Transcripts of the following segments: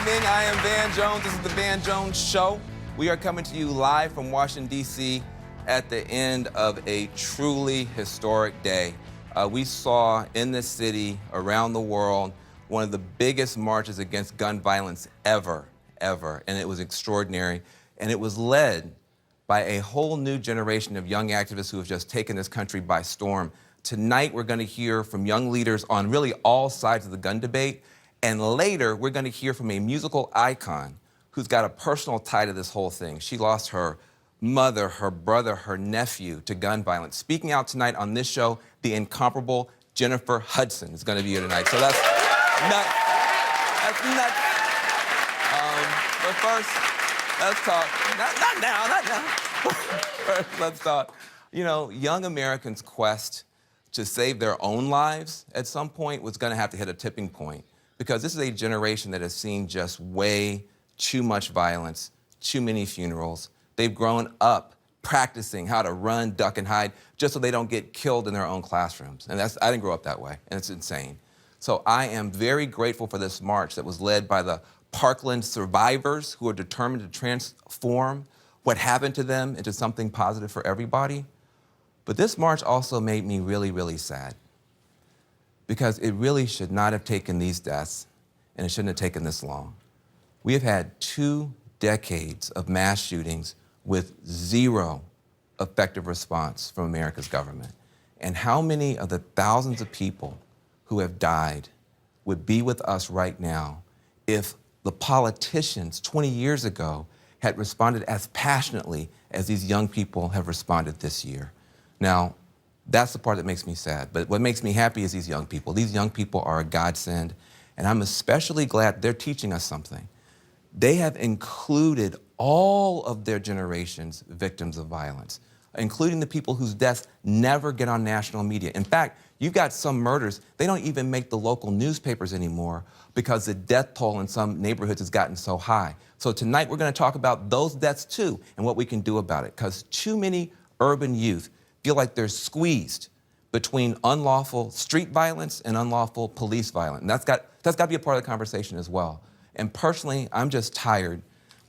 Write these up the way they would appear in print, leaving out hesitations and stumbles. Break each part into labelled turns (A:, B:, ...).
A: evening. I am Van Jones. This is the Van Jones Show. We are coming to you live from Washington, D.C. at the end of a truly historic day. We saw in this city, around the world, one of the biggest marches against gun violence ever, and it was extraordinary. And it was led by a whole new generation of young activists who have just taken this country by storm. Tonight, we're going to hear from young leaders on really all sides of the gun debate. And later, we're going to hear from a musical icon who's got a personal tie to this whole thing. She lost her mother, her brother, her nephew to gun violence. Speaking out tonight on this show, the incomparable Jennifer Hudson is going to be here tonight. So that's nuts. That's nuts. But first, let's talk. Not now. First, let's talk. You know, young Americans' quest to save their own lives at some point was going to have to hit a tipping point, because this is a generation that has seen just way too much violence, too many funerals. They've grown up practicing how to run, duck, and hide just so they don't get killed in their own classrooms. And I didn't grow up that way, and it's insane. So I am very grateful for this march that was led by the Parkland survivors who are determined to transform what happened to them into something positive for everybody. But this march also made me really, really sad, because it really should not have taken these deaths, and it shouldn't have taken this long. We have had 2 decades of mass shootings with zero effective response from America's government. And how many of the thousands of people who have died would be with us right now if the politicians 20 years ago had responded as passionately as these young people have responded this year? Now, that's the part that makes me sad. But what makes me happy is these young people. These young people are a godsend, and I'm especially glad they're teaching us something. They have included all of their generation's victims of violence, including the people whose deaths never get on national media. In fact, you've got some murders, they don't even make the local newspapers anymore because the death toll in some neighborhoods has gotten so high. So tonight we're going to talk about those deaths too and what we can do about it, because too many urban youth feel like they're squeezed between unlawful street violence and unlawful police violence. And that's got to be a part of the conversation as well. And personally, I'm just tired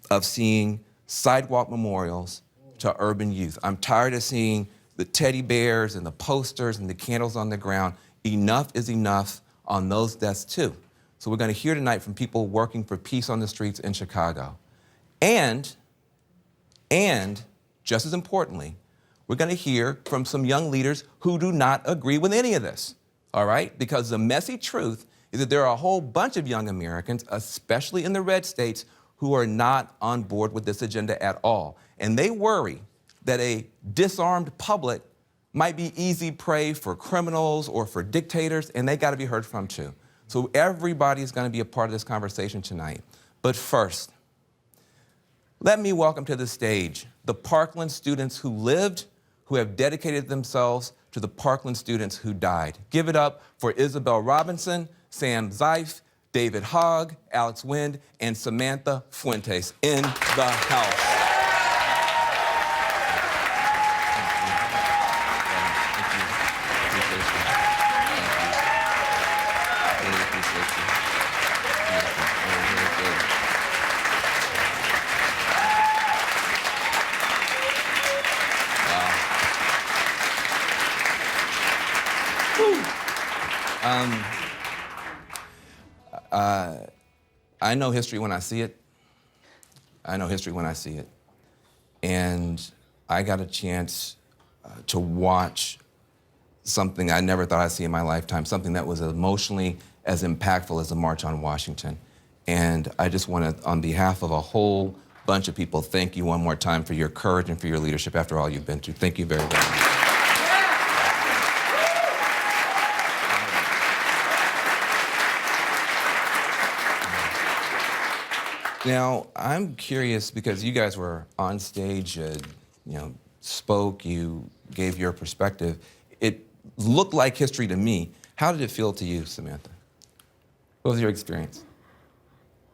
A: of seeing sidewalk memorials to urban youth. I'm tired of seeing the teddy bears and the posters and the candles on the ground. Enough is enough on those deaths too. So we're going to hear tonight from people working for peace on the streets in Chicago. And just as importantly, we're going to hear from some young leaders who do not agree with any of this, all right? Because the messy truth is that there are a whole bunch of young Americans, especially in the red states, who are not on board with this agenda at all. And they worry that a disarmed public might be easy prey for criminals or for dictators, and they got to be heard from too. So everybody is going to be a part of this conversation tonight. But first, let me welcome to the stage the Parkland students who lived, who have dedicated themselves to the Parkland students who died. Give it up for Isabel Robinson, Sam Zeif, David Hogg, Alex Wind, and Samantha Fuentes in the house. I know history when I see it. And I got a chance to watch something I never thought I'd see in my lifetime, something that was emotionally as impactful as the March on Washington. And I just want to, on behalf of a whole bunch of people, thank you one more time for your courage and for your leadership after all you've been through. Thank you very, very much. Now, I'm curious, because you guys were on stage, spoke, you gave your perspective. It looked like history to me. How did it feel to you, Samantha? What was your experience?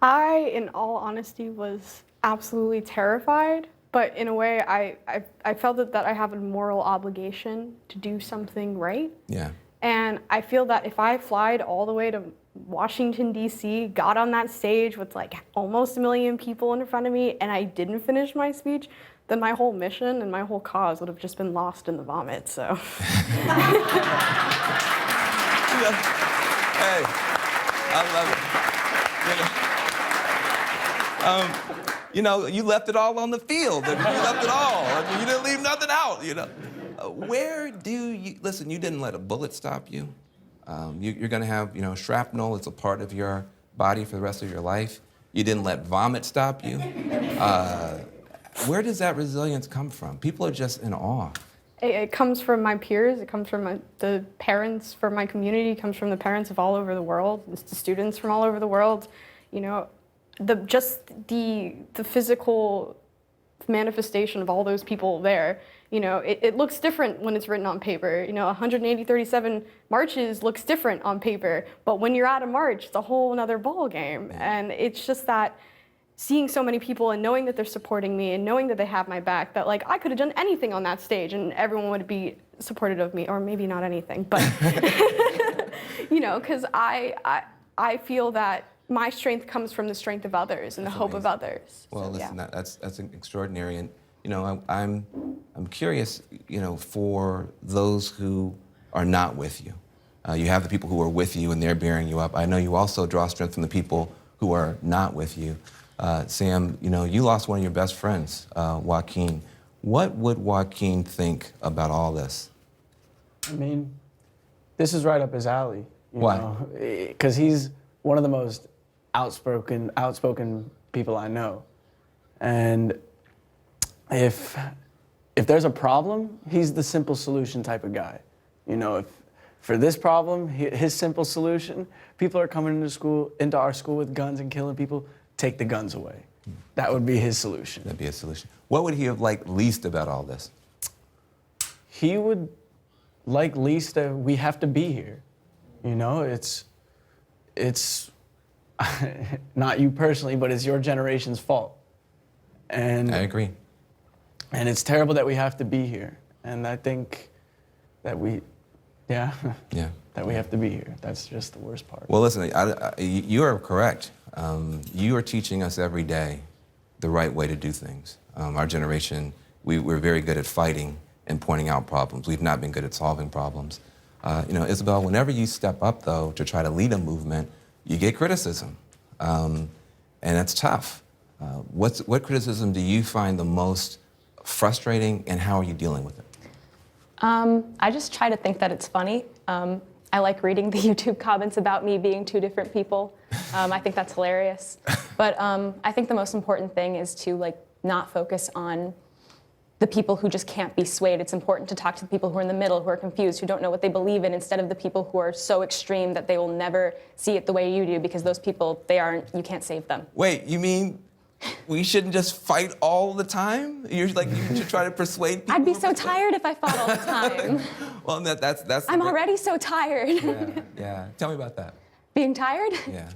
B: I, in all honesty, was absolutely terrified, but in a way, I felt that I have a moral obligation to do something right.
A: Yeah.
B: And I feel that if I flied all the way to Washington, D.C., got on that stage with like almost 1 million people in front of me, and I didn't finish my speech, then my whole mission and my whole cause would have just been lost in the vomit, so.
A: Hey, I love it. You know, you left it all on the field. You left it all. I mean, you didn't leave nothing out, you know. Where do you, listen, you didn't let a bullet stop you. You're gonna have, you know, shrapnel. It's a part of your body for the rest of your life. You didn't let vomit stop you. Where does that resilience come from? People are just in awe.
B: It comes from my peers, it comes from the parents from my community, it comes from the parents of all over the world, the students from all over the world. You know, the physical manifestation of all those people there, you know, it looks different when it's written on paper. You know, 137 marches looks different on paper, but when you're at a march, it's a whole nother ball game. And it's just that seeing so many people and knowing that they're supporting me and knowing that they have my back, that like I could have done anything on that stage and everyone would be supportive of me, or maybe not anything, but you know, because I feel that my strength comes from the strength of others and the hope of others.
A: Well,
B: So,
A: listen,
B: yeah.
A: that's extraordinary, and you know, I'm curious, you know, for those who are not with you. You have the people who are with you and they're bearing you up. I know you also draw strength from the people who are not with you. Sam, you know, you lost one of your best friends, Joaquin. What would Joaquin think about all this?
C: I mean, this is right up his alley.
A: Why?
C: Because he's one of the most outspoken people I know. And if there's a problem, he's the simple solution type of guy. You know, if for this problem, his simple solution, people are coming into our school with guns and killing people, take the guns away. That would be his solution.
A: That'd be a solution. What would he have liked least about all this?
C: He would like least that we have to be here. You know, it's not you personally, but it's your generation's fault. And
A: I agree.
C: And it's terrible that we have to be here. And I think that that we have to be here. That's just the worst part.
A: Well, listen, you are correct. You are teaching us every day the right way to do things. Our generation, we're very good at fighting and pointing out problems. We've not been good at solving problems. You know, Isabel, whenever you step up, though, to try to lead a movement, you get criticism. And that's tough. What criticism do you find the most frustrating, and how are you dealing with it?
D: I just try to think that it's funny. I like reading the YouTube comments about me being two different people. I think that's hilarious. But I think the most important thing is to not focus on the people who just can't be swayed. It's important to talk to the people who are in the middle, who are confused, who don't know what they believe in, instead of the people who are so extreme that they will never see it the way you do, because those people, you can't save them.
A: Wait, you mean we shouldn't just fight all the time? You should try to persuade people?
D: I'd be so tired if I fought all the time.
A: Well, that's.
D: I'm already so tired.
A: Yeah. Tell me about that.
D: Being tired?
A: Yeah.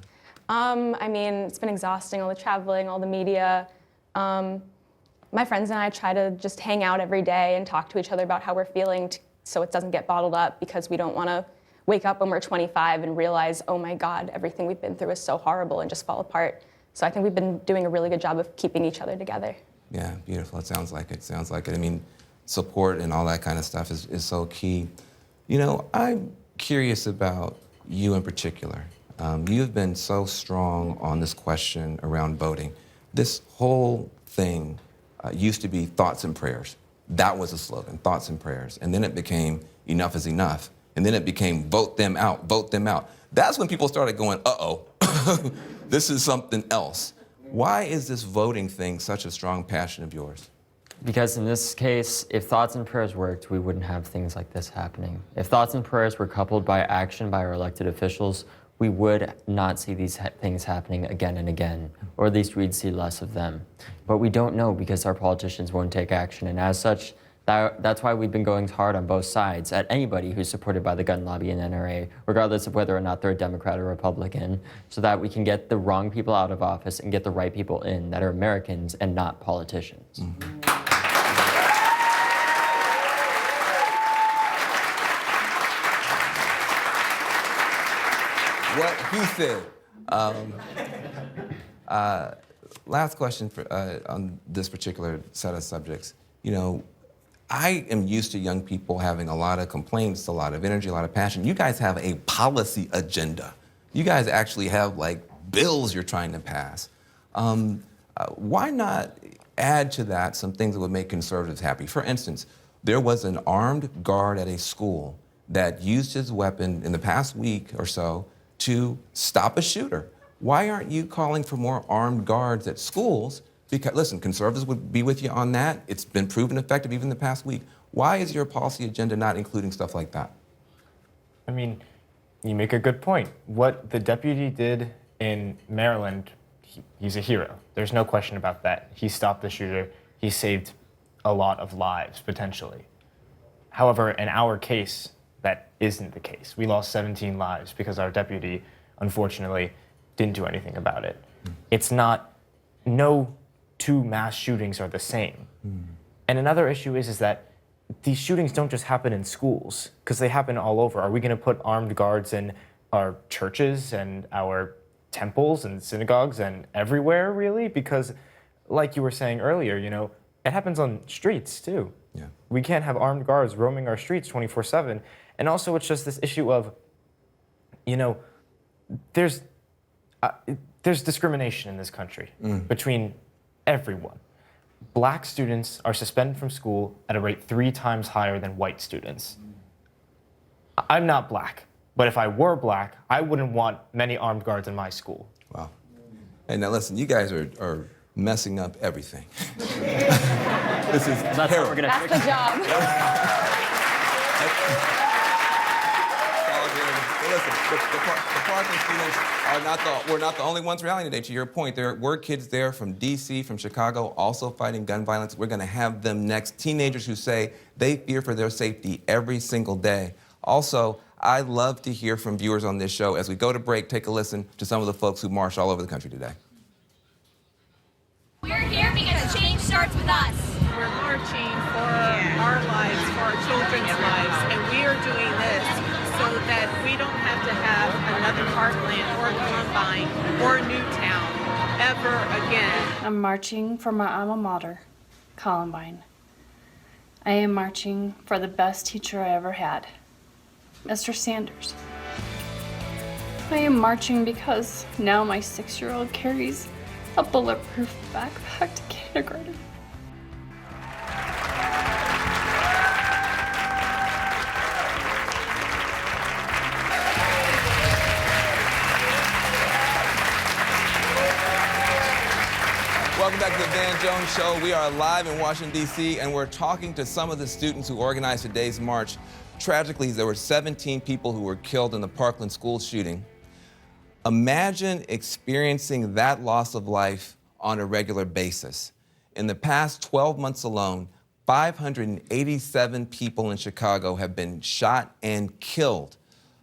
D: I mean, it's been exhausting, all the traveling, all the media. My friends and I try to just hang out every day and talk to each other about how we're feeling, so it doesn't get bottled up, because we don't want to wake up when we're 25 and realize, oh my God, everything we've been through is so horrible, and just fall apart. So I think we've been doing a really good job of keeping each other together.
A: Yeah, beautiful. It sounds like it. I mean, support and all that kind of stuff is so key. You know, I'm curious about you in particular. You've been so strong on this question around voting. This whole thing used to be thoughts and prayers. That was a slogan, thoughts and prayers. And then it became enough is enough. And then it became vote them out, vote them out. That's when people started going, uh-oh, this is something else. Why is this voting thing such a strong passion of yours?
E: Because in this case, if thoughts and prayers worked, we wouldn't have things like this happening. If thoughts and prayers were coupled by action by our elected officials, we would not see these things happening again and again, or at least we'd see less of them. But we don't know, because our politicians won't take action, and as such, that's why we've been going hard on both sides at anybody who's supported by the gun lobby and NRA, regardless of whether or not they're a Democrat or Republican, so that we can get the wrong people out of office and get the right people in that are Americans and not politicians. Mm-hmm.
A: what he said. Last question on this particular set of subjects. You know, I am used to young people having a lot of complaints, a lot of energy, a lot of passion. You guys have a policy agenda. You guys actually have like bills you're trying to pass. Why not add to that some things that would make conservatives happy? For instance, there was an armed guard at a school that used his weapon in the past week or so to stop a shooter. Why aren't you calling for more armed guards at schools? Because, listen, conservatives would be with you on that. It's been proven effective even the past week. Why is your policy agenda not including stuff like that?
F: I mean, you make a good point. What the deputy did in Maryland, he's a hero. There's no question about that. He stopped the shooter. He saved a lot of lives, potentially. However, in our case, that isn't the case. We lost 17 lives because our deputy, unfortunately, didn't do anything about it. It's not, no two mass shootings are the same. And another issue is that these shootings don't just happen in schools, because they happen all over. Are we going to put armed guards in our churches and our temples and synagogues and everywhere, really? Because, like you were saying earlier, you know, it happens on streets, too.
A: Yeah.
F: We can't have armed guards roaming our streets 24/7. And also, it's just this issue of, you know, there's discrimination in this country between everyone. Black students are suspended from school at a rate 3 times higher than white students. I'm not black, but if I were black, I wouldn't want many armed guards in my school.
A: Wow. Hey, now listen, you guys are messing up everything. This is
E: That's how we're gonna
D: That's the job.
A: Listen, the Parkland students we're not the only ones rallying today. To your point, there were kids there from DC, from Chicago, also fighting gun violence. We're gonna have them next. Teenagers who say they fear for their safety every single day. Also, I love to hear from viewers on this show. As we go to break, take a listen to some of the folks who marched all over the country today.
G: We're here because change starts with us.
H: We're marching for our lives, for our children's lives, and we are doing this so that we don't have to have another Parkland or Columbine or Newtown ever again.
I: I'm marching for my alma mater, Columbine. I am marching for the best teacher I ever had, Mr. Sanders. I am marching because now my 6-year-old carries a bulletproof backpack to kindergarten.
A: Welcome back to the Van Jones Show. We are live in Washington, D.C., and we're talking to some of the students who organized today's march. Tragically, there were 17 people who were killed in the Parkland school shooting. Imagine experiencing that loss of life on a regular basis. In the past 12 months alone, 587 people in Chicago have been shot and killed.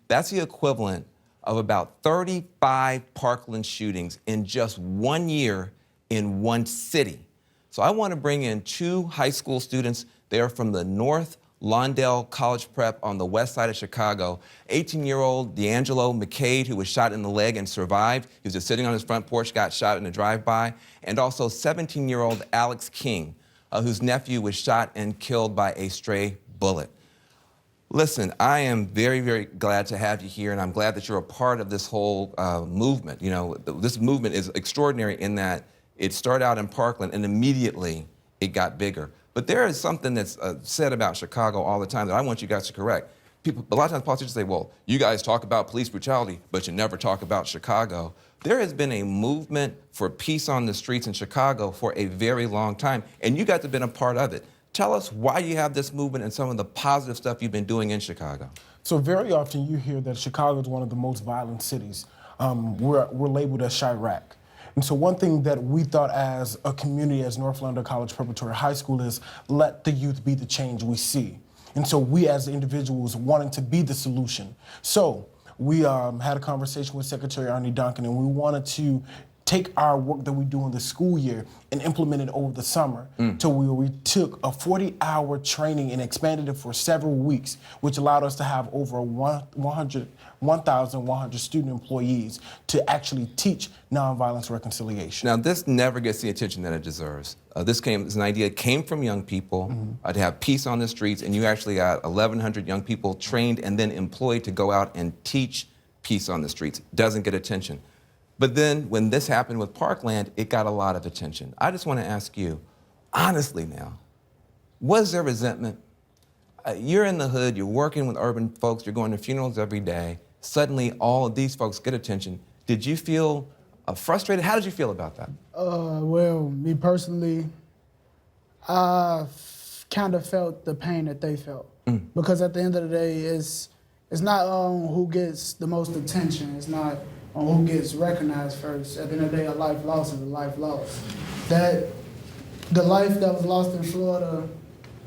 A: That's the equivalent of about 35 Parkland shootings in just 1 year in one city. So I want to bring in 2 high school students. They are from the North Lawndale College Prep on the west side of Chicago. 18-year-old D'Angelo McCade, who was shot in the leg and survived. He was just sitting on his front porch, got shot in a drive-by. And also 17-year-old Alex King, whose nephew was shot and killed by a stray bullet. Listen, I am very, very glad to have you here, and I'm glad that you're a part of this whole movement. You know, this movement is extraordinary in that it started out in Parkland and immediately it got bigger. But there is something that's said about Chicago all the time that I want you guys to correct. People, a lot of times politicians say, well, you guys talk about police brutality, but you never talk about Chicago. There has been a movement for peace on the streets in Chicago for a very long time, and you guys have been a part of it. Tell us why you have this movement and some of the positive stuff you've been doing in Chicago.
J: So very often you hear that Chicago is one of the most violent cities. We're labeled as Chirac. And so one thing that we thought as a community, as North Lawndale College Preparatory High School, is let the youth be the change we see. And so we as individuals wanting to be the solution. So we had a conversation with Secretary Arne Duncan, and we wanted to take our work that we do in the school year and implement it over the summer to where we took a 40-hour training and expanded it for several weeks, which allowed us to have over 1,100 student employees to actually teach nonviolence reconciliation.
A: Now, this never gets the attention that it deserves. This an idea came from young people to have peace on the streets, and you actually got 1,100 young people trained and then employed to go out and teach peace on the streets. Doesn't get attention. But then when this happened with Parkland, it got a lot of attention. I just want to ask you, honestly now, was there resentment? You're in the hood, you're working with urban folks, you're going to funerals every day. Suddenly, all of these folks get attention. Did you feel frustrated? How did you feel about that?
K: Well, me personally, I kind of felt the pain that they felt. Because at the end of the day, it's not who gets the most attention. It's not on who gets recognized first. At the end of the day, a life lost is a life lost. That the life that was lost in Florida,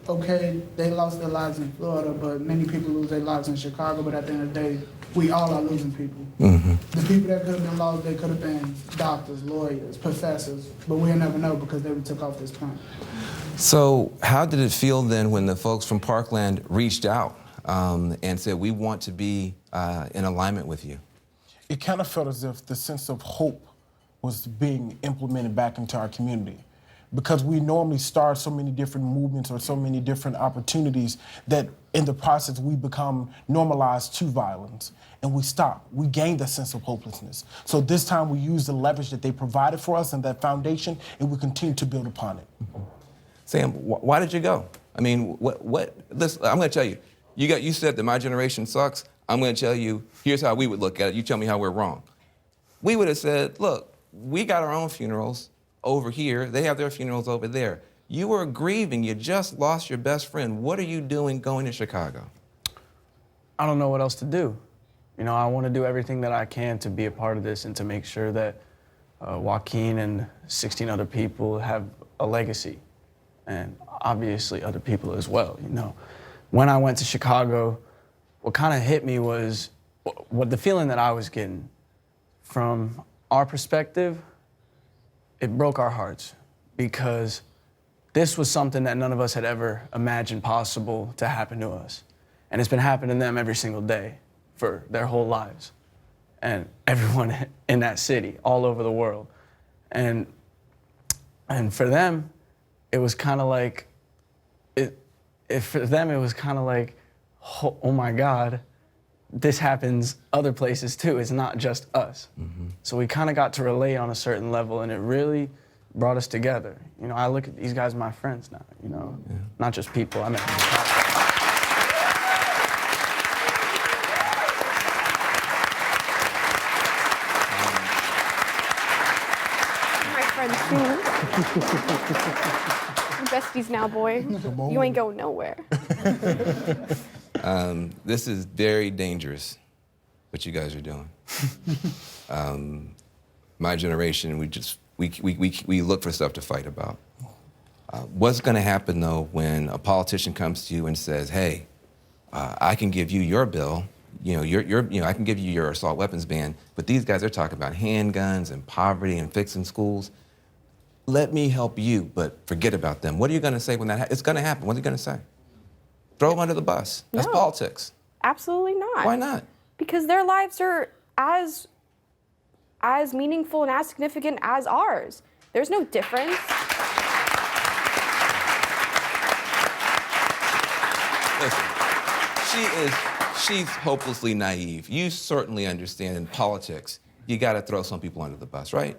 K: okay, they lost their lives in Florida, but many people lose their lives in Chicago. But at the end of the day, we all are losing people. The people that could have been lost, they could have been doctors, lawyers, professors, but we'll never know because they took off this planet.
A: So how did it feel then when the folks from Parkland reached out and said, we want to be in alignment with you?
J: It kind of felt as if the sense of hope was being implemented back into our community. Because we normally start so many different movements or so many different opportunities that in the process we become normalized to violence and we stop. We gain that sense of hopelessness. So this time we use the leverage that they provided for us and that foundation, and we continue to build upon it.
A: Sam, why did you go? I mean, listen, I'm going to tell you. You said that my generation sucks. I'm going to tell you, here's how we would look at it. You tell me how we're wrong. We would have said, look, we got our own funerals over here. They have their funerals over there. You were grieving. You just lost your best friend. What are you doing going to Chicago?
C: I don't know what else to do. You know, I want to do everything that I can to be a part of this and to make sure that Joaquin and 16 other people have a legacy, and obviously other people as well. You know, when I went to Chicago, what kind of hit me was what the feeling that I was getting from our perspective. It broke our hearts because this was something that none of us had ever imagined possible to happen to us. And it's been happening to them every single day for their whole lives. And everyone in that city, all over the world. And for them, it was kind of like, for them, it was kind of like, oh my God, this happens other places too. It's not just us. So we kind of got to relate on a certain level, and it really brought us together. You know, I look at these guys, my friends now, you know, not just people I met.
B: My friend too. We're besties now, boy. You ain't going nowhere.
A: This is very dangerous, what you guys are doing. My generation, we look for stuff to fight about. What's going to happen though when a politician comes to you and says, "Hey, I can give you your bill. You know, I can give you your assault weapons ban, but these guys are talking about handguns and poverty and fixing schools. Let me help you, but forget about them." What are you going to say when that it's going to happen? What are you going to say? Throw them under the bus. That's
B: No.
A: politics.
B: Absolutely not.
A: Why not?
B: Because their lives are as meaningful and as significant as ours. There's no difference.
A: Listen, she's hopelessly naive. You certainly understand in politics, you got to throw some people under the bus, right?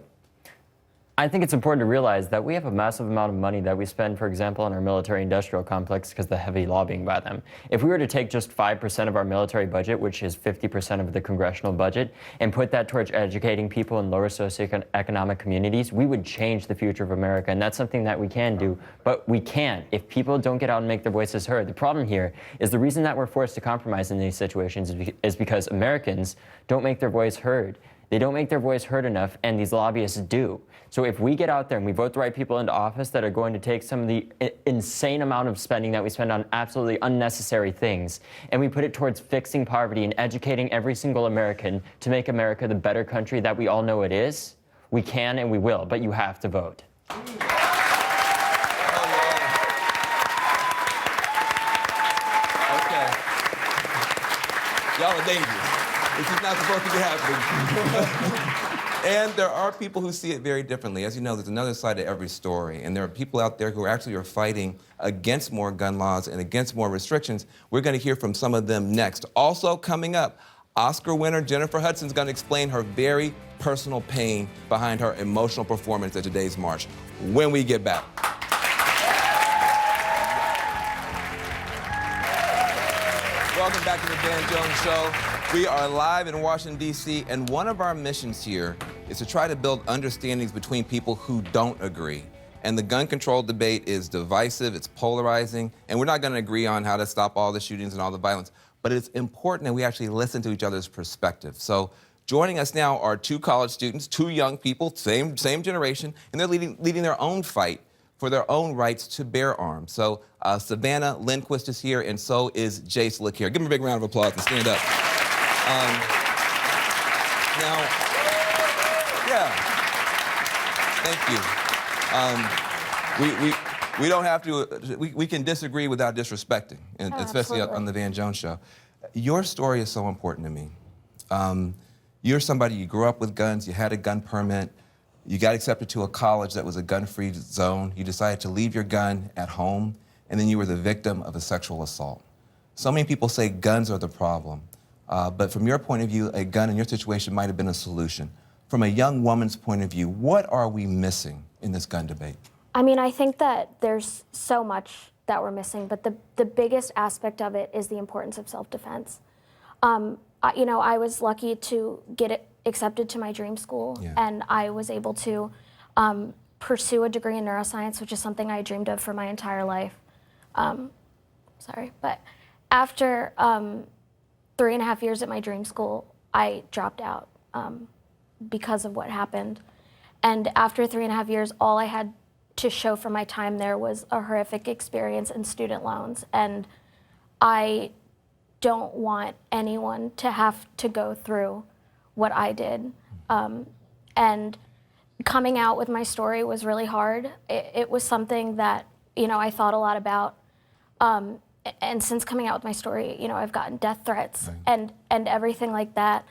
E: I think it's important to realize that we have a massive amount of money that we spend, for example, on our military-industrial complex because of the heavy lobbying by them. If we were to take just 5% of our military budget, which is 50% of the congressional budget, and put that towards educating people in lower socioeconomic communities, we would change the future of America, and that's something that we can do, but we can't if people don't get out and make their voices heard. The problem here is the reason that we're forced to compromise in these situations is because Americans don't make their voice heard. They don't make their voice heard enough, and these lobbyists do. So if we get out there and we vote the right people into office that are going to take some of the insane amount of spending that we spend on absolutely unnecessary things, and we put it towards fixing poverty and educating every single American to make America the better country that we all know it is, We can and we will, but you have to vote.
A: Okay. Y'all are dangerous. This is not supposed to be happening. And there are people who see it very differently. As you know, there's another side to every story. And there are people out there who actually are fighting against more gun laws and against more restrictions. We're going to hear from some of them next. Also coming up, Oscar winner Jennifer Hudson is going to explain her very personal pain behind her emotional performance at today's march when we get back. Welcome back to the Dan Jones Show. We are live in Washington, D.C., and one of our missions here is to try to build understandings between people who don't agree. And the gun control debate is divisive, it's polarizing, and we're not going to agree on how to stop all the shootings and all the violence. But it's important that we actually listen to each other's perspective. So joining us now are two college students, two young people, same generation, and they're leading their own fight for their own rights to bear arms. So Savannah Lindquist is here, and so is Jace Lick here. Give them a big round of applause and stand up. Now, yeah, thank you. We don't have to, we can disagree without disrespecting, and especially on the Van Jones Show. Your story is so important to me. You're somebody, you grew up with guns, you had a gun permit, you got accepted to a college that was a gun-free zone, you decided to leave your gun at home, and then you were the victim of a sexual assault. So many people say guns are the problem, but from your point of view, a gun in your situation might have been a solution. From a young woman's point of view, what are we missing in this gun debate?
L: I mean, I think that there's so much that we're missing, but the biggest aspect of it is the importance of self-defense. You know, I was lucky to get accepted to my dream school, and I was able to pursue a degree in neuroscience, which is something I dreamed of for my entire life. But after 3.5 years at my dream school, I dropped out because of what happened. And after 3.5 years, all I had to show for my time there was a horrific experience in student loans. And I don't want anyone to have to go through what I did. And coming out with my story was really hard. It was something that, you know, I thought a lot about. And since coming out with my story, you know, I've gotten death threats and everything like that.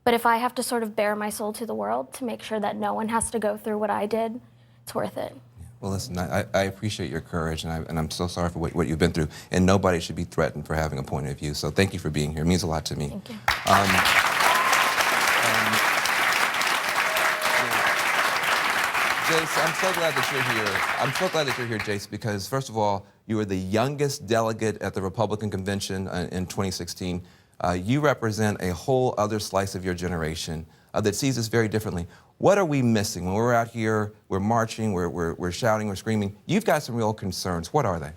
L: But if I have to sort of bare my soul to the world to make sure that no one has to go through what I did, it's worth it.
A: Well, listen, I appreciate your courage, and I'm so sorry for what you've been through. And nobody should be threatened for having a point of view. So thank you for being here. It means a lot to me.
L: Thank you.
A: Jace, I'm so glad that you're here. I'm so glad that you're here, Jace, because first of all, you were the youngest delegate at the Republican convention in 2016. You represent a whole other slice of your generation that sees this very differently. What are we missing? When we're out here, we're marching, we're shouting, we're screaming. You've got some real concerns. What are they?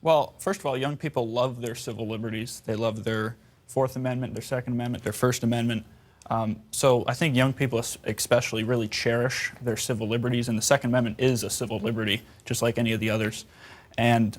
M: Well, first of all, young people love their civil liberties. They love their Fourth Amendment, their Second Amendment, their First Amendment. So I think young people especially really cherish their civil liberties, and the Second Amendment is a civil liberty, just like any of the others. And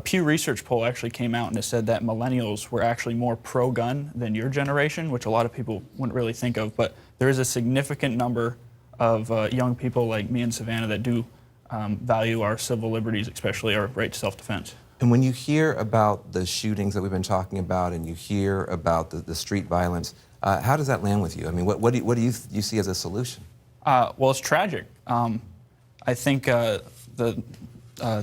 M: Pew Research poll actually came out and it said that millennials were actually more pro-gun than your generation, which a lot of people wouldn't really think of, but there is a significant number of young people like me and Savannah that do value our civil liberties, especially our right to self-defense.
A: And when you hear about the shootings that we've been talking about and you hear about the street violence, how does that land with you? I mean, what do you see as a solution?
M: Well, it's tragic. I think the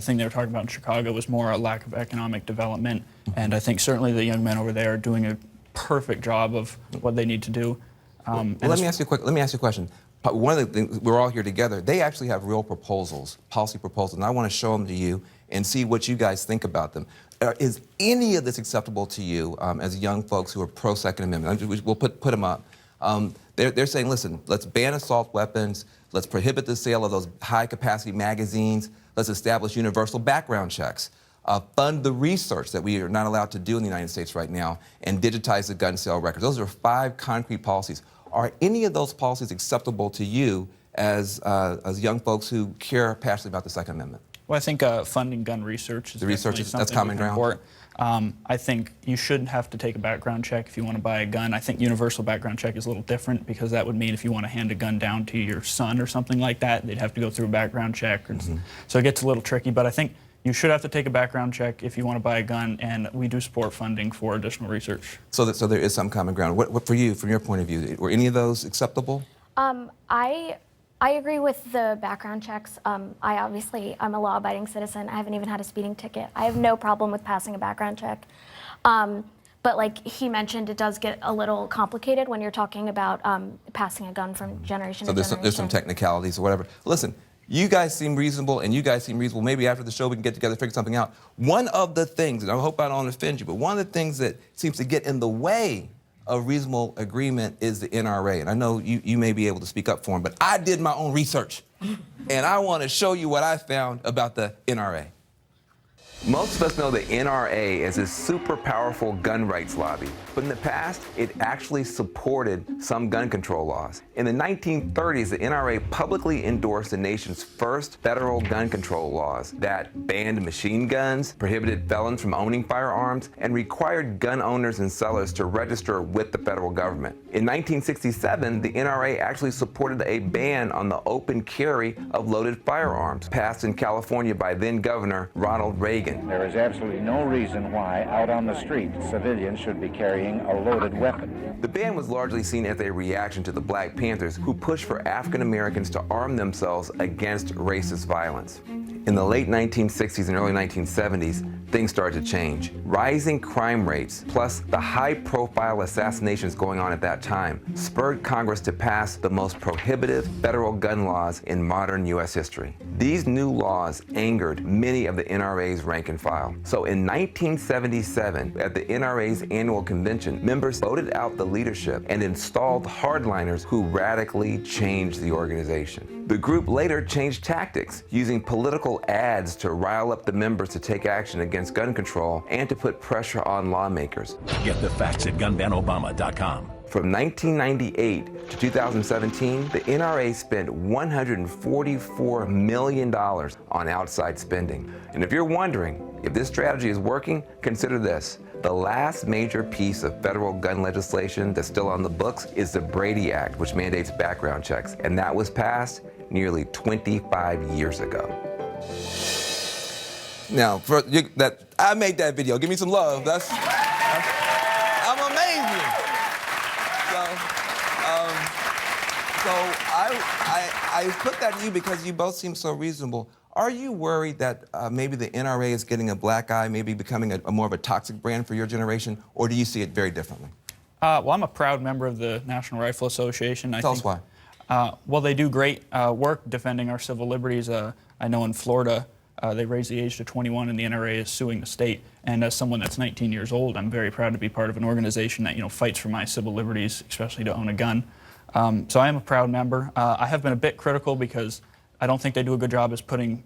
M: thing they were talking about in Chicago was more a lack of economic development, and I think certainly the young men over there are doing a perfect job of what they need to do.
A: Well, let me ask you a question. One of the things, we're all here together, they actually have real proposals, policy proposals, and I want to show them to you and see what you guys think about them. Is any of this acceptable to you as young folks who are pro-Second Amendment? We'll put them up. They're saying, listen, let's ban assault weapons, let's prohibit the sale of those high-capacity magazines, let's establish universal background checks, fund the research that we are not allowed to do in the United States right now, and digitize the gun sale records. Those are 5 concrete policies. Are any of those policies acceptable to you as young folks who care passionately about the Second Amendment?
M: Well, I think funding gun research is
A: The research
M: definitely
A: is- that's
M: something
A: common
M: we can
A: ground.
M: support. I think you shouldn't have to take a background check if you want to buy a gun. I think universal background check is a little different because that would mean if you want to hand a gun down to your son or something like that, they'd have to go through a background check. So it gets a little tricky, but I think you should have to take a background check if you want to buy a gun, and we do support funding for additional research.
A: So there is some common ground. What for you, from your point of view, were any of those acceptable?
L: I agree with the background checks. I'm a law-abiding citizen. I haven't even had a speeding ticket. I have no problem with passing a background check. But like he mentioned, it does get a little complicated when you're talking about passing a gun from generation
A: So
L: to generation.
A: there's some technicalities or whatever. Listen, you guys seem reasonable, and you guys seem reasonable. Maybe after the show we can get together, figure something out. One of the things, and I hope I don't offend you, but one of the things that seems to get in the way of reasonable agreement is the NRA. And I know you may be able to speak up for them, but I did my own research, and I want to show you what I found about the NRA. Most of us know the NRA as a super powerful gun rights lobby, but in the past, it actually supported some gun control laws. In the 1930s, the NRA publicly endorsed the nation's first federal gun control laws that banned machine guns, prohibited felons from owning firearms, and required gun owners and sellers to register with the federal government. In 1967, the NRA actually supported a ban on the open carry of loaded firearms, passed in California by then Governor Ronald Reagan.
N: There is absolutely no reason why out on the street civilians should be carrying a loaded weapon.
A: The ban was largely seen as a reaction to the Black Panthers, who pushed for African Americans to arm themselves against racist violence. In the late 1960s and early 1970s, things started to change. Rising crime rates, plus the high-profile assassinations going on at that time, spurred Congress to pass the most prohibitive federal gun laws in modern U.S. history. These new laws angered many of the NRA's rank and file. So in 1977, at the NRA's annual convention, members voted out the leadership and installed hardliners who radically changed the organization. The group later changed tactics, using political ads to rile up the members to take action against gun control and to put pressure on lawmakers.
O: Get the facts at gunbanobama.com.
A: From 1998 to 2017, the NRA spent $144 million on outside spending. And if you're wondering if this strategy is working, consider this. The last major piece of federal gun legislation that's still on the books is the Brady Act, which mandates background checks. And that was passed nearly 25 years ago. Now, I made that video. Give me some love. I'm amazing. So I put that to you because you both seem so reasonable. Are you worried that maybe the NRA is getting a black eye, maybe becoming a more of a toxic brand for your generation, or do you see it very differently?
M: Well, I'm a proud member of the National Rifle Association.
A: Tell us why.
M: Well, they do great work defending our civil liberties. I know in Florida, they raised the age to 21, and the NRA is suing the state. And as someone that's 19 years old, I'm very proud to be part of an organization that fights for my civil liberties, especially to own a gun. So I am a proud member. I have been a bit critical because I don't think they do a good job as putting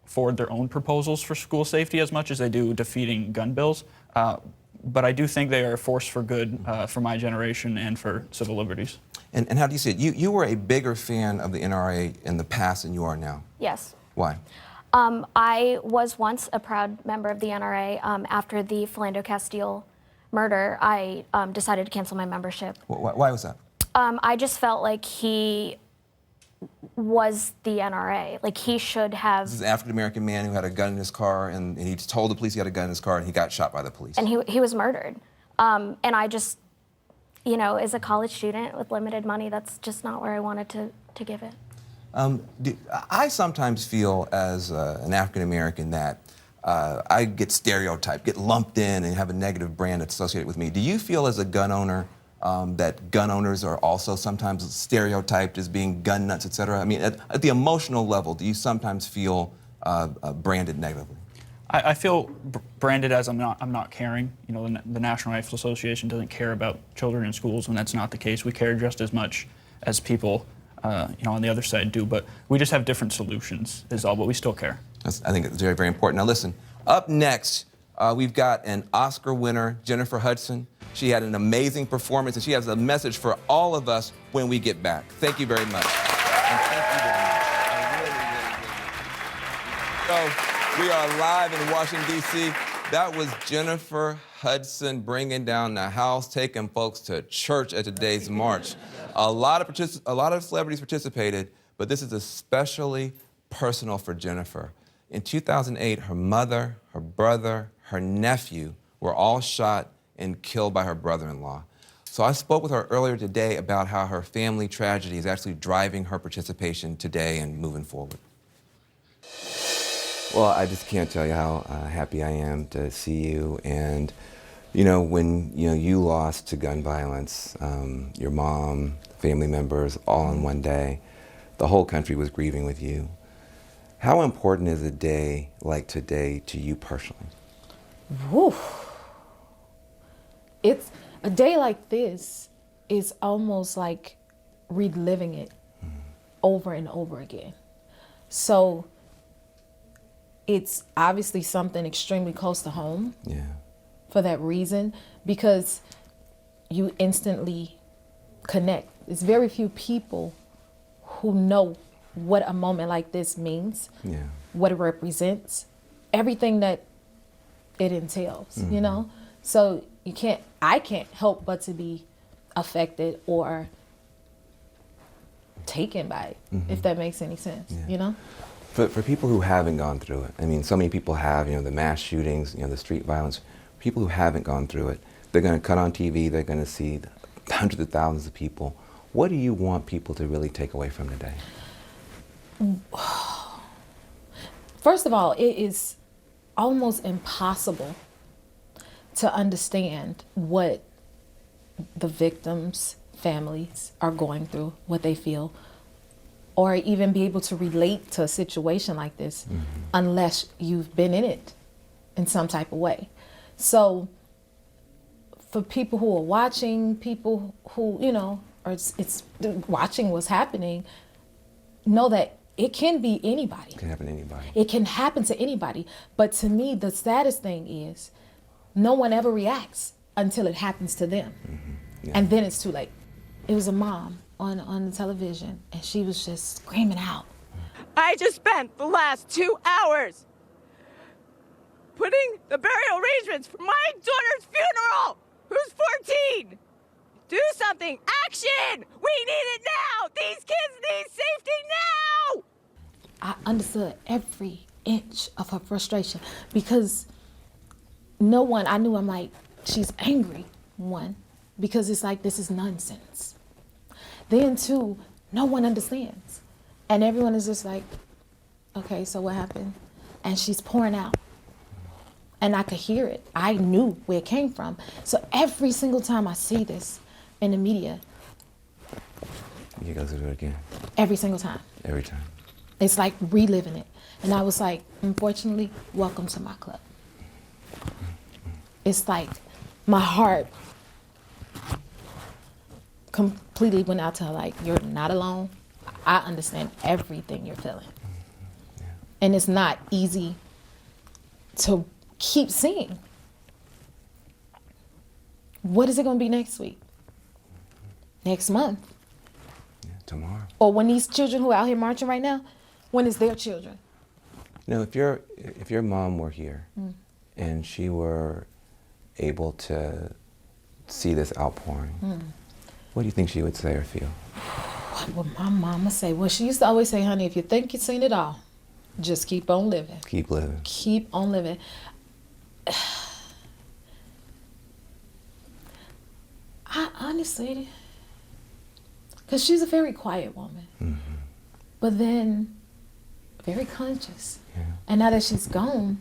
M: forward their own proposals for school safety as much as they do defeating gun bills. But I do think they are a force for good for my generation and for civil liberties.
A: And how do you see it? You were a bigger fan of the NRA in the past than you are now.
L: Yes.
A: Why?
L: I was once a proud member of the NRA. After the Philando Castile murder, I decided to cancel my membership.
A: Why was that?
L: I just felt like he was the NRA. Like he should have.
A: This is an African-American man who had a gun in his car, and he told the police he had a gun in his car, and he got shot by the police.
L: And he was murdered. And I just, as a college student with limited money, that's just not where I wanted to give it.
A: I sometimes feel as an African-American that I get stereotyped, get lumped in, and have a negative brand associated with me. Do you feel as a gun owner that gun owners are also sometimes stereotyped as being gun nuts, et cetera? I mean, at the emotional level, do you sometimes feel branded negatively?
M: I feel branded as I'm not caring. The National Rifle Association doesn't care about children in schools when that's not the case. We care just as much as people on the other side do, but we just have different solutions is all, but we still care.
A: I think it's very, very important. Now listen, up next, we've got an Oscar winner, Jennifer Hudson. She had an amazing performance, and she has a message for all of us when we get back. Thank you very much. And thank you very much. I really, really, really. Show. We are live in Washington, D.C. That was Jennifer Hudson bringing down the house, taking folks to church at today's march. A lot of celebrities participated, but this is especially personal for Jennifer. In 2008, her mother, her brother, her nephew were all shot and killed by her brother-in-law. So I spoke with her earlier today about how her family tragedy is actually driving her participation today and moving forward. Well, I just can't tell you how happy I am to see you. And, you know, when you lost to gun violence, your mom, family members, all in one day, the whole country was grieving with you. How important is a day like today to you personally?
P: Woo. It's a day like this is almost like reliving it over and over again. So it's obviously something extremely close to home.
A: Yeah.
P: For that reason, because you instantly connect. There's very few people who know what a moment like this means,
A: Yeah.
P: what it represents, everything that it entails, you know? So I can't help but to be affected or taken by it, if that makes any sense, you know?
A: For people who haven't gone through it, I mean, so many people have, the mass shootings, the street violence. People who haven't gone through it, they're going to cut on TV, they're going to see hundreds of thousands of people. What do you want people to really take away from today?
P: First of all, it is almost impossible to understand what the victims' families are going through, what they feel, or even be able to relate to a situation like this unless you've been in it in some type of way. So for people who are watching, people who, it's watching what's happening, know that it can be anybody.
A: It can happen to anybody.
P: It can happen to anybody. But to me, the saddest thing is no one ever reacts until it happens to them. And then it's too late. It was a mom on the television, and she was just screaming out.
Q: I just spent the last 2 hours putting the burial arrangements for my daughter's funeral, who's 14. Do something. Action! We need it now! These kids need safety now!
P: I understood every inch of her frustration because I'm like, she's angry, one, because it's like, this is nonsense. Then two, no one understands. And everyone is just like, okay, so what happened? And she's pouring out. And I could hear it. I knew where it came from. So every single time I see this in the media.
A: You go through it again.
P: Every single time.
A: Every time.
P: It's like reliving it. And I was like, unfortunately, welcome to my club. It's like my heart completely went out to her, like, you're not alone. I understand everything you're feeling. And it's not easy to keep seeing. What is it going to be next week? Next month?
A: Yeah, tomorrow.
P: Or when these children who are out here marching right now, when is their children?
A: If your mom were here and she were able to see this outpouring, what do you think she would say or feel?
P: What would my mama say? Well, she used to always say, honey, if you think you've seen it all, just keep on living.
A: Keep living.
P: Keep on living. I honestly, because she's a very quiet woman, but then very conscious.
A: Yeah.
P: And now that she's gone,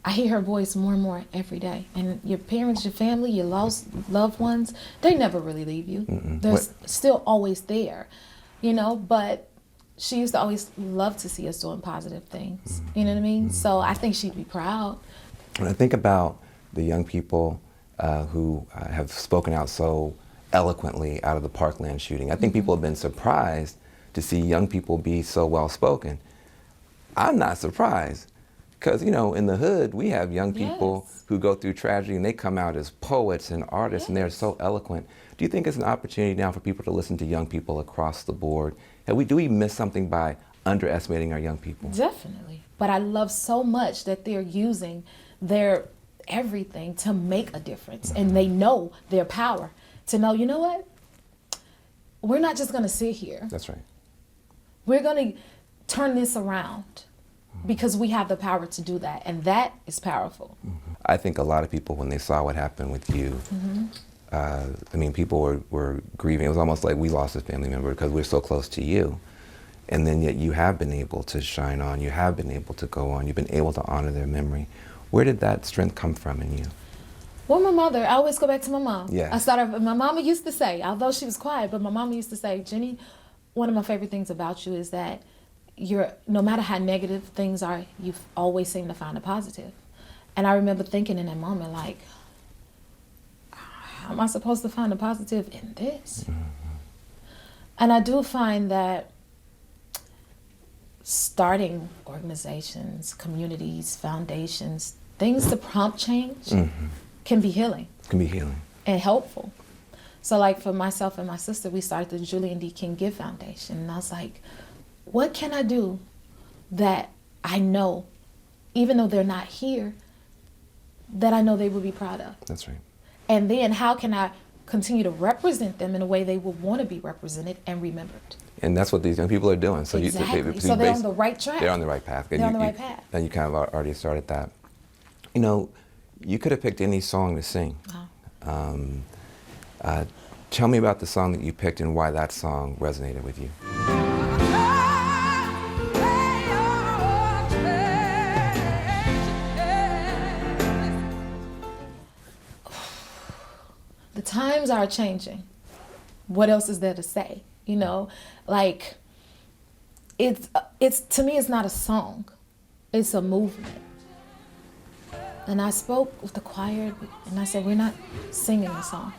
P: I hear her voice more and more every day. And your parents, your family, your lost loved ones, they never really leave you. They're still always there, but she used to always love to see us doing positive things. You know what I mean? So I think she'd be proud.
A: When I think about the young people who have spoken out so eloquently out of the Parkland shooting, I think people have been surprised to see young people be so well-spoken. I'm not surprised. Because, in the hood, we have young people who go through tragedy and they come out as poets and artists and they're so eloquent. Do you think it's an opportunity now for people to listen to young people across the board? Do we miss something by underestimating our young people.
P: Definitely. But I love so much that they're using their everything to make a difference. And they know their power to know, you know what? We're not just going to sit here.
A: That's right.
P: We're going to turn this around because we have the power to do that. And that is powerful.
A: I think a lot of people, when they saw what happened with you, I mean, people were grieving. It was almost like we lost a family member because we're so close to you. And then yet you have been able to shine on, you have been able to go on, you've been able to honor their memory. Where did that strength come from in you?
P: Well, my mother, I always go back to my mom.
A: Yeah.
P: My mama used to say, although she was quiet, but my mama used to say, Jenny, one of my favorite things about you is that no matter how negative things are, you always seem to find a positive. And I remember thinking in that moment, like, how am I supposed to find a positive in this? And I do find that starting organizations, communities, foundations, things to prompt change can be healing.
A: Can be healing.
P: And helpful. So like for myself and my sister, we started the Julian D. King Give Foundation. And I was like, what can I do that I know, even though they're not here, that I know they will be proud of?
A: That's right.
P: And then how can I continue to represent them in a way they will want to be represented and remembered?
A: And that's what these young people are doing. So
P: Exactly. So they're on the right track.
A: They're on the right path.
P: They're on the right path.
A: And you kind of already started that. You know, you could have picked any song to sing. Tell me about the song that you picked and why that song resonated with you.
P: The times are changing. What else is there to say? You know, like it's to me, it's not a song. It's a movement. And I spoke with the choir and I said, we're not singing a song.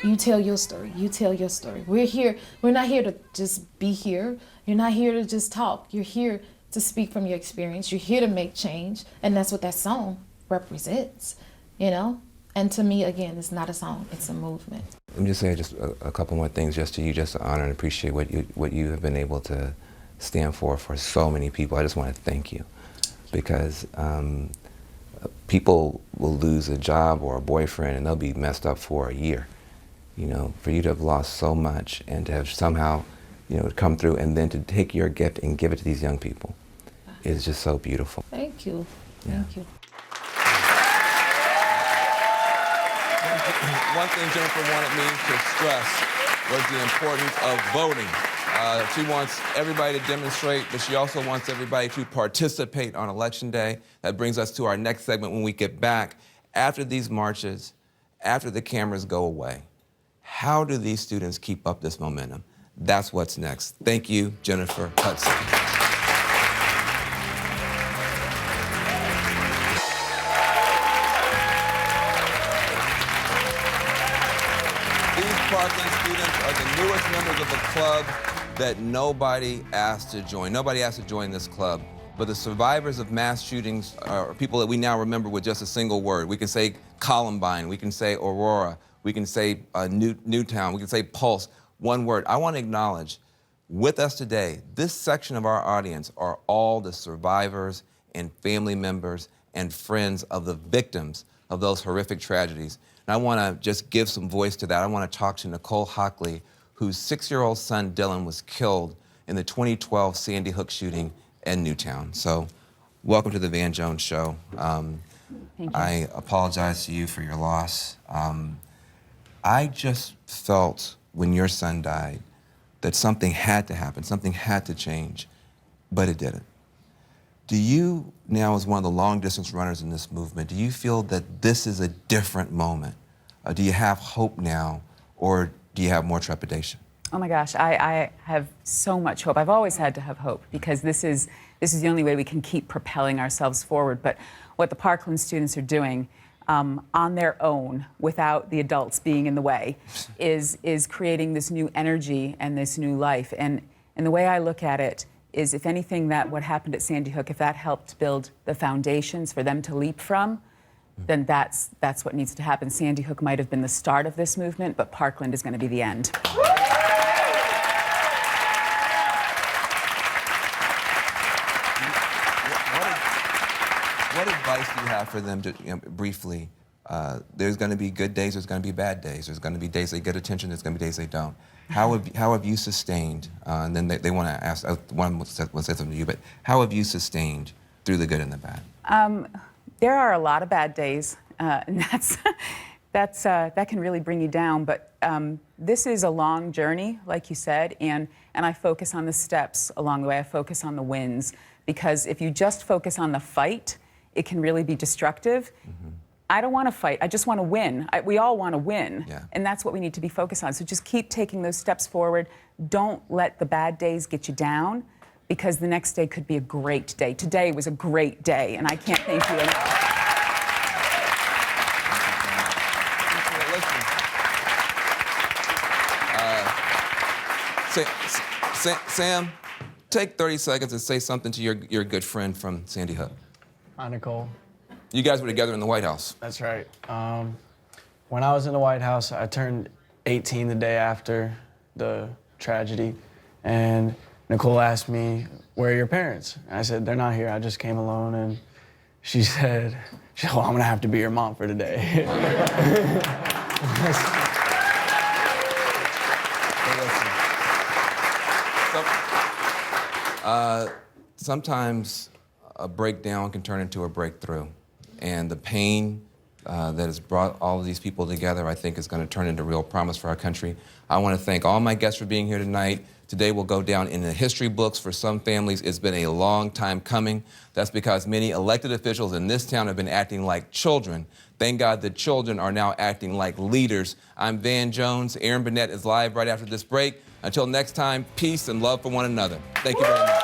P: You tell your story. You tell your story. We're here. We're not here to just be here. You're not here to just talk. You're here to speak from your experience. You're here to make change. And that's what that song represents, you know? And to me, again, it's not a song, it's a movement.
A: Let me just say just a couple more things just to honor and appreciate what you have been able to stand for so many people. I just want to thank you because people will lose a job or a boyfriend and they'll be messed up for a year. You know, for you to have lost so much and to have somehow, you know, come through and then to take your gift and give it to these young people is just so beautiful.
P: Thank you. Thank you.
A: One thing Jennifer wanted me to stress was the importance of voting. She wants everybody to demonstrate, but she also wants everybody to participate on Election Day. That brings us to our next segment when we get back. After these marches, after the cameras go away, how do these students keep up this momentum? That's what's next. Thank you, Jennifer Hudson. Parkland students are the newest members of the club that nobody asked to join. Nobody asked to join this club, but the survivors of mass shootings are people that we now remember with just a single word. We can say Columbine, we can say Aurora, we can say Newtown, we can say Pulse, one word. I want to acknowledge with us today, this section of our audience are all the survivors and family members and friends of the victims of those horrific tragedies. And I want to just give some voice to that. I want to talk to Nicole Hockley, whose 6-year-old son Dylan was killed in the 2012 Sandy Hook shooting in Newtown. So welcome to the Van Jones Show.
R: Thank you.
A: I apologize to you for your loss. I just felt when your son died that something had to happen, something had to change, but it didn't. Do you, now as one of the long-distance runners in this movement, do you feel that this is a different moment? Do you have hope now, or do you have more trepidation?
R: Oh my gosh, I have so much hope. I've always had to have hope because this is the only way we can keep propelling ourselves forward. But what the Parkland students are doing on their own, without the adults being in the way, is creating this new energy and this new life. And the way I look at it is, if anything, that what happened at Sandy Hook, if that helped build the foundations for them to leap from, then that's what needs to happen. Sandy Hook might have been the start of this movement, but Parkland is going to be the end.
A: What advice do you have for them, to, briefly? There's going to be good days, there's going to be bad days. There's going to be days they get attention, there's going to be days they don't. How have you sustained, and then they want to ask, one will say something to you, but how have you sustained through the good and the bad?
R: There are a lot of bad days, and that can really bring you down. But this is a long journey, like you said, and I focus on the steps along the way. I focus on the wins, because if you just focus on the fight, it can really be destructive. Mm-hmm. I don't want to fight. I just want to win. We all want to win, and that's what we need to be focused on. So just keep taking those steps forward. Don't let the bad days get you down, because the next day could be a great day. Today was a great day, and I can't thank you enough.
A: Sam, take 30 seconds and say something to your good friend from Sandy Hook.
C: Hi, Nicole.
A: You guys were together in the White House.
C: That's right. When I was in the White House, I turned 18 the day after the tragedy, and Nicole asked me, "Where are your parents?" And I said, "They're not here. I just came alone." And she said, "Well, I'm gonna have to be your mom for today."
A: Sometimes a breakdown can turn into a breakthrough. And the pain that has brought all of these people together, I think, is going to turn into real promise for our country. I want to thank all my guests for being here tonight. Today will go down in the history books. For some families, it's been a long time coming. That's because many elected officials in this town have been acting like children. Thank God the children are now acting like leaders. I'm Van Jones. Aaron Burnett is live right after this break. Until next time, peace and love for one another. Thank you very much.